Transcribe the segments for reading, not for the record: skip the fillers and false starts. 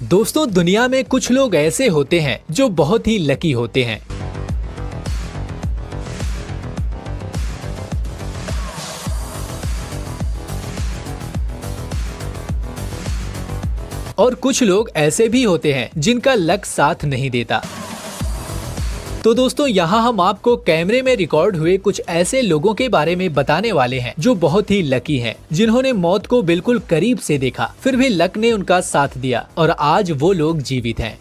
दोस्तों, दुनिया में कुछ लोग ऐसे होते हैं जो बहुत ही लकी होते हैं। और कुछ लोग ऐसे भी होते हैं जिनका लक साथ नहीं देता। तो दोस्तों, यहाँ हम आपको कैमरे में रिकॉर्ड हुए कुछ ऐसे लोगों के बारे में बताने वाले हैं जो बहुत ही लकी हैं, जिन्होंने मौत को बिल्कुल करीब से देखा, फिर भी लक ने उनका साथ दिया और आज वो लोग जीवित हैं।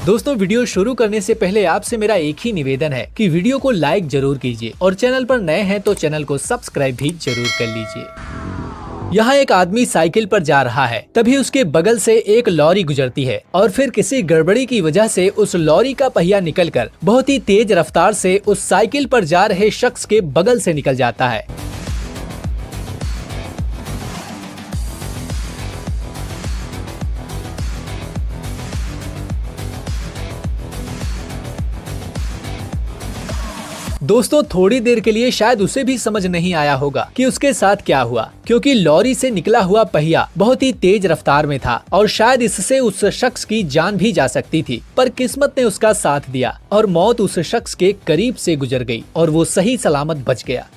दोस्तों, वीडियो शुरू करने से पहले आपसे मेरा एक ही निवेदन है कि वीडियो को लाइक जरूर कीजिए और चैनल पर नए हैं तो चैनल को सब्सक्राइब भी जरूर कर लीजिए। यहाँ एक आदमी साइकिल पर जा रहा है, तभी उसके बगल से एक लॉरी गुजरती है और फिर किसी गड़बड़ी की वजह से उस लॉरी का पहिया निकलकर बहुत ही तेज रफ्तार से उस साइकिल पर जा रहे शख्स के बगल से निकल जाता है। दोस्तों, थोड़ी देर के लिए शायद उसे भी समझ नहीं आया होगा कि उसके साथ क्या हुआ, क्योंकि लॉरी से निकला हुआ पहिया बहुत ही तेज रफ्तार में था और शायद इससे उस शख्स की जान भी जा सकती थी, पर किस्मत ने उसका साथ दिया और मौत उस शख्स के करीब से गुजर गई और वो सही सलामत बच गया।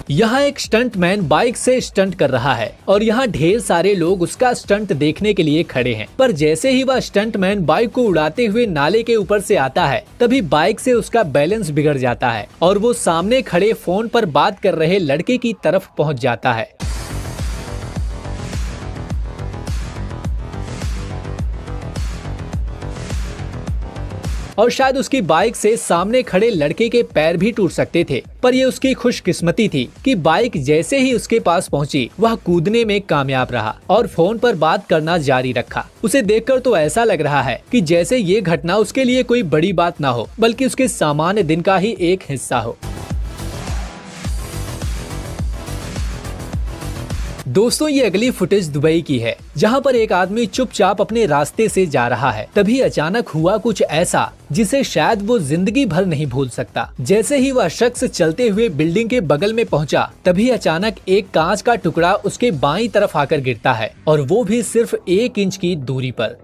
यहाँ एक स्टंटमैन बाइक से स्टंट कर रहा है और यहाँ ढेर सारे लोग उसका स्टंट देखने के लिए खड़े हैं। पर जैसे ही वह स्टंटमैन बाइक को उड़ाते हुए नाले के ऊपर से आता है, तभी बाइक से उसका बैलेंस बिगड़ जाता है और वो सामने खड़े फोन पर बात कर रहे लड़के की तरफ पहुँच जाता है। और शायद उसकी बाइक से सामने खड़े लड़के के पैर भी टूट सकते थे, पर ये उसकी खुशकिस्मती थी कि बाइक जैसे ही उसके पास पहुंची, वह कूदने में कामयाब रहा और फोन पर बात करना जारी रखा। उसे देखकर तो ऐसा लग रहा है कि जैसे ये घटना उसके लिए कोई बड़ी बात ना हो, बल्कि उसके सामान्य दिन का ही एक हिस्सा हो। दोस्तों, ये अगली फुटेज दुबई की है, जहां पर एक आदमी चुपचाप अपने रास्ते से जा रहा है। तभी अचानक हुआ कुछ ऐसा जिसे शायद वो जिंदगी भर नहीं भूल सकता। जैसे ही वह शख्स चलते हुए बिल्डिंग के बगल में पहुंचा, तभी अचानक एक कांच का टुकड़ा उसके बाईं तरफ आकर गिरता है और वो भी सिर्फ 1 इंच की दूरी पर।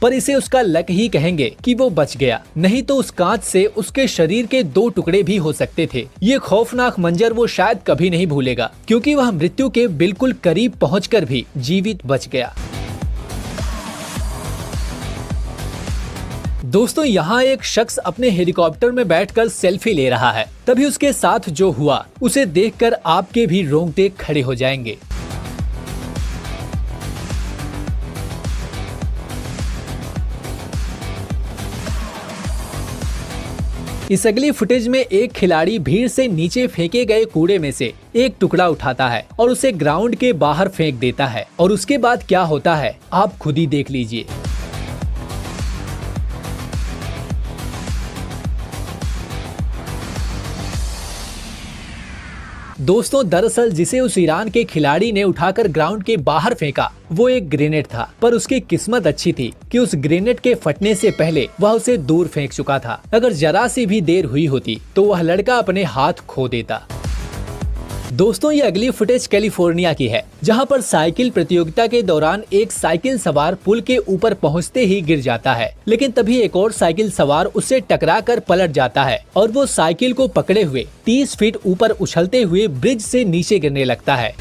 पर इसे उसका लक ही कहेंगे कि वो बच गया, नहीं तो उस कांच से उसके शरीर के 2 टुकड़े भी हो सकते थे। ये खौफनाक मंजर वो शायद कभी नहीं भूलेगा, क्योंकि वह मृत्यु के बिल्कुल करीब पहुंचकर भी जीवित बच गया। दोस्तों, यहाँ एक शख्स अपने हेलीकॉप्टर में बैठकर सेल्फी ले रहा है। तभी उसके साथ जो हुआ उसे देखकर आपके भी रोंगटे खड़े हो जाएंगे। इस अगली फुटेज में एक खिलाड़ी भीड़ से नीचे फेंके गए कूड़े में से एक टुकड़ा उठाता है और उसे ग्राउंड के बाहर फेंक देता है, और उसके बाद क्या होता है आप खुद ही देख लीजिए। दोस्तों, दरअसल जिसे उस ईरान के खिलाड़ी ने उठाकर ग्राउंड के बाहर फेंका, वो एक ग्रेनेड था। पर उसकी किस्मत अच्छी थी कि उस ग्रेनेड के फटने से पहले वह उसे दूर फेंक चुका था। अगर जरा सी भी देर हुई होती तो वह लड़का अपने हाथ खो देता। दोस्तों, ये अगली फुटेज कैलिफोर्निया की है, जहां पर साइकिल प्रतियोगिता के दौरान एक साइकिल सवार पुल के ऊपर पहुंचते ही गिर जाता है, लेकिन तभी एक और साइकिल सवार उससे टकराकर पलट जाता है और वो साइकिल को पकड़े हुए 30 फीट ऊपर उछलते हुए ब्रिज से नीचे गिरने लगता है।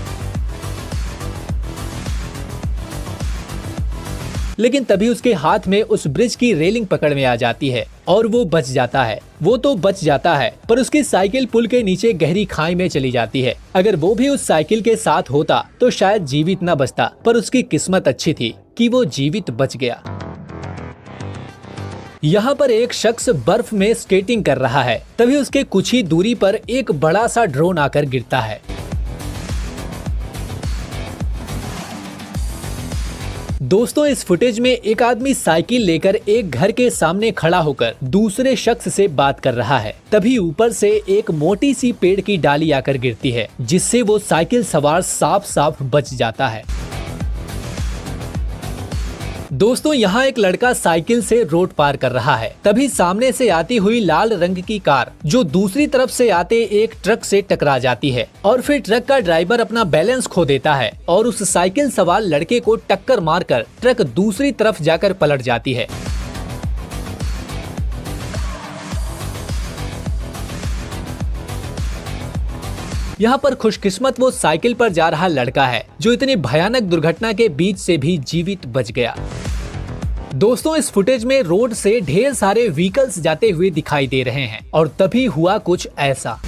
लेकिन तभी उसके हाथ में उस ब्रिज की रेलिंग पकड़ में आ जाती है और वो बच जाता है। वो तो बच जाता है, पर उसकी साइकिल पुल के नीचे गहरी खाई में चली जाती है। अगर वो भी उस साइकिल के साथ होता तो शायद जीवित न बचता, पर उसकी किस्मत अच्छी थी कि वो जीवित बच गया। यहाँ पर एक शख्स बर्फ में स्केटिंग कर रहा है, तभी उसके कुछ ही दूरी पर एक बड़ा सा ड्रोन आकर गिरता है। दोस्तों इस फुटेज में एक आदमी साइकिल लेकर एक घर के सामने खड़ा होकर दूसरे शख्स से बात कर रहा है। तभी ऊपर से एक मोटी सी पेड़ की डाली आकर गिरती है, जिससे वो साइकिल सवार साफ साफ बच जाता है। दोस्तों यहाँ एक लड़का साइकिल से रोड पार कर रहा है। तभी सामने से आती हुई लाल रंग की कार जो दूसरी तरफ से आते एक ट्रक से टकरा जाती है और फिर ट्रक का ड्राइवर अपना बैलेंस खो देता है और उस साइकिल सवार लड़के को टक्कर मारकर ट्रक दूसरी तरफ जाकर पलट जाती है। यहाँ पर खुशकिस्मत वो साइकिल पर जा रहा लड़का है जो इतनी भयानक दुर्घटना के बीच से भी जीवित बच गया। दोस्तों इस फुटेज में रोड से ढेर सारे व्हीकल्स जाते हुए दिखाई दे रहे हैं और तभी हुआ कुछ ऐसा।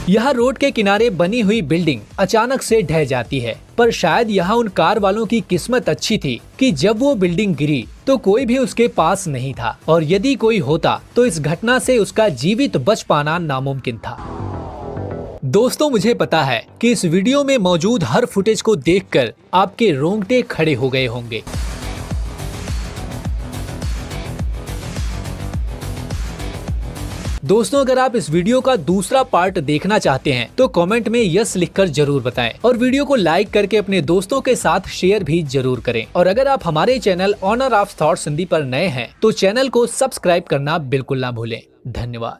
यह रोड के किनारे बनी हुई बिल्डिंग अचानक से ढह जाती है, पर शायद यहाँ उन कार वालों की किस्मत अच्छी थी कि जब वो बिल्डिंग गिरी तो कोई भी उसके पास नहीं था, और यदि कोई होता तो इस घटना से उसका जीवित बच पाना नामुमकिन था। दोस्तों मुझे पता है कि इस वीडियो में मौजूद हर फुटेज को देखकर आपके रोंगटे खड़े हो गए होंगे। दोस्तों अगर आप इस वीडियो का दूसरा पार्ट देखना चाहते हैं तो कमेंट में यस लिखकर जरूर बताएं और वीडियो को लाइक करके अपने दोस्तों के साथ शेयर भी जरूर करें। और अगर आप हमारे channel Honour of Thoughts Hindi पर नए हैं तो चैनल को सब्सक्राइब करना बिल्कुल ना भूलें। धन्यवाद।